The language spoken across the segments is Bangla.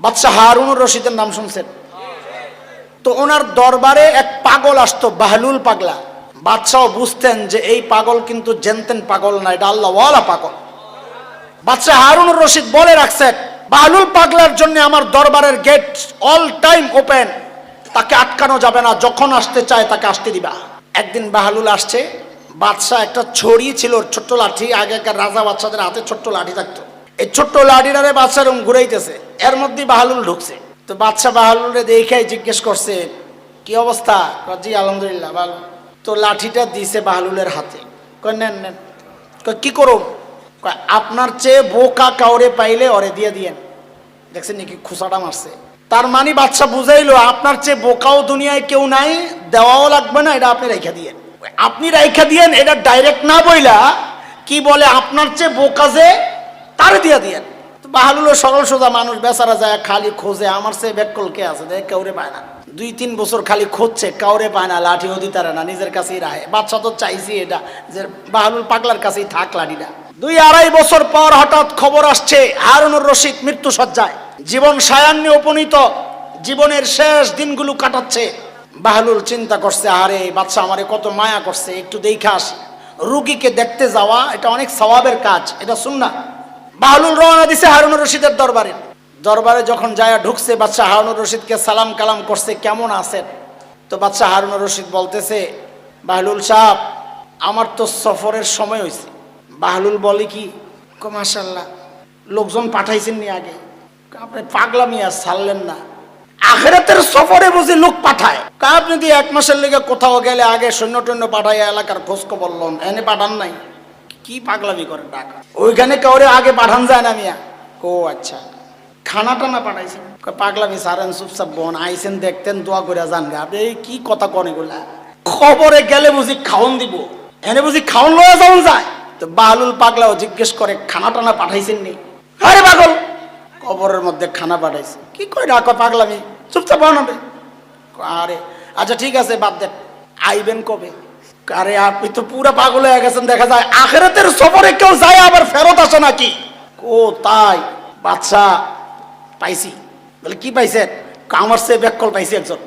বাদশাহ হারুনুর রশিদের নাম শুনছেন? তো ওনার দরবারে এক পাগল আসতো, বাহলুল পাগলা। বাদশাহ বুঝতেন যে এই পাগল কিন্তু জেনতেন পাগল না, এটা আল্লাহওয়ালা পাগল। বাদশাহ হারুনুর রশিদ বলে রাখছেন, বাহলুল পাগলার জন্য আমার দরবারের গেট অল টাইম ওপেন, তাকে আটকানো যাবে না, যখন আসতে চায় তাকে আসতে দিবা। একদিন বাহলুল আসছে, বাদশাহ একটা ছড়ি ছিল, ছোট্ট লাঠি, আগেকার রাজা বাদশাদের হাতে ছোট্ট লাঠি থাকতো, এই ছোট্ট লাঠিটারে বাদশাহ এরকম ঘুরাইতেছে, এর মধ্যে বাহলুল ঢুকছে। তো বাদশাহ বাহলুরে দেখাই জিজ্ঞেস করছে, কি অবস্থা? জি আলহামদুলিল্লাহ ভালো। তো লাঠিটা দিছে বাহলুলের হাতে, কয় নেন নেন। কয় কি করো? কয় আপনার চেয়ে বোকা কাউরে পাইলে ওরে দিয়ে দিয়েন। দেখছেন নাকি খুসাটা মারছে? তার মানে বাদশাহ বুঝাইলো আপনার চেয়ে বোকাও দুনিয়ায় কেউ নাই, দেওয়াও লাগবে না, এটা আপনি রাইখা দিয়েন। আপনি রাইখা দিয়েন এটা ডাইরেক্ট না বইলা কি বলে, আপনার চেয়ে বোকা যে তারে দিয়া দিয়েন। তো বাহলুল সরল সোজা মানুষ, বেচারা যায় খালি খোঁজে, আমার চেয়ে বেকল কে আছে, দেখ কাউরে পায় না। 2-3 বছর খালি খুঁজছে, কাউরে পায় না, লাঠিও দিতারে না, নিজের কাছেই রাহে। বাদশাহ তো চাইছি এটা যে বাহলুল পাগলার কাছেই থাক লাঠিটা। 2-2.5 বছর পর হঠাৎ খবর আসছে হারুনুর রশিদ মৃত্যু সজ্জায়, জীবন সায়ান্নে উপনীত, জীবনের শেষ দিনগুলো কাটাচ্ছে। বাহলুল চিন্তা করছে, আরে বাদশাহ আমারে কত মায়া করছে, একটু দেখা আসি। রুগীকে দেখতে যাওয়া এটা অনেক সওয়াবের কাজ, এটা সুন্নাহ। বাহলুল রওনা দিছে হারুনুর রশিদের দরবারে। দরবারে যখন যায় ঢুকছে, বাদশাহ হারুনুর রশিদকে সালাম কালাম করছে, কেমন আছেন? তো বাদশাহ হারুনুর রশিদ বলতেছে, বাহলুল সাহেব আমার তো সফরের সময় হয়েছে। বাহলুল বলে কি? মাশাআল্লাহ, লোকজন পাঠাইছেন নি আগে? আপনি পাগলামি আর ছাড়লেন না, আখিরাতের সফরে বুঝি লোক পাঠায়? আপনি দিয়ে 1 মাসের লেগে কোথাও গেলে আগে সৈন্য টৈন্য পাঠাইয়া এলাকার খোঁজ খবর লন, এনে পাঠান নাই? কি পাগলামি করেন ঢাকা? ওইখানে কাউরে আগে পাঠান যায় না মিয়া? ও আচ্ছা, খানা টানা পাঠাইছেন? পাগলামি সারেন, চুপচাপ বোন আইসেন, দেখতেন, দোয়া করে যান। আপনি কি কথা কন এগুলা? খবরে গেলে বুঝি খাওন দিব, এনে বুঝি খাওন লয়ে যাওয়া যায়? তো বাহলুল পাগলাও জিজ্ঞেস করে, খানা টানা পাঠাইছেন নি? আরে পাগল, কবরের মধ্যে খানা পাঠাইছে? কি কই ডাকো পাগলামি, চুপচাপ বানাবে। আরে আচ্ছা ঠিক আছে, বাদ দেন, আইবেন কবে? আরে আপনি তো পুরা পাগল হয়ে গেছেন, দেখা যায় আখিরাতের সফরে কেউ যায় আবার ফেরত আসে নাকি? ও তাই? বাদশা পাইছি। বলে কি পাইছেন? আমার সে ব্যাককল পাইছি একজন।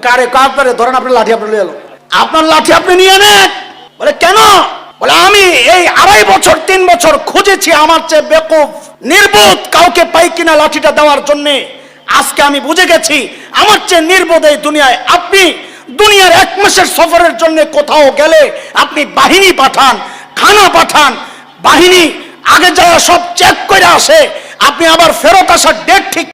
কারে কাপড়ে ধরেন, আপনার লাঠি আপনি নিয়ে এলো, আপনার লাঠি আপনি নিয়ে নেন। বলে কেন? বলে আমি এই 2.5 বছর 3 বছর খুঁজেছি আমার চেয়ে বেকুফ নির্বোধ কাউকে পাই কিনা লাঠিটা দেওয়ার জন্যে। আজকে আমি বুঝে গেছি আমার চেয়ে নির্বোধ এই দুনিয়ায় আপনি। দুনিয়ার 1 মাসের সফরের জন্য কোথাও গেলে আপনি বাহিনী পাঠান, খানা পাঠান, বাহিনী আগে যাওয়া সব চেক করে আসে, আপনি আবার ফেরত আসার ডেট ঠিক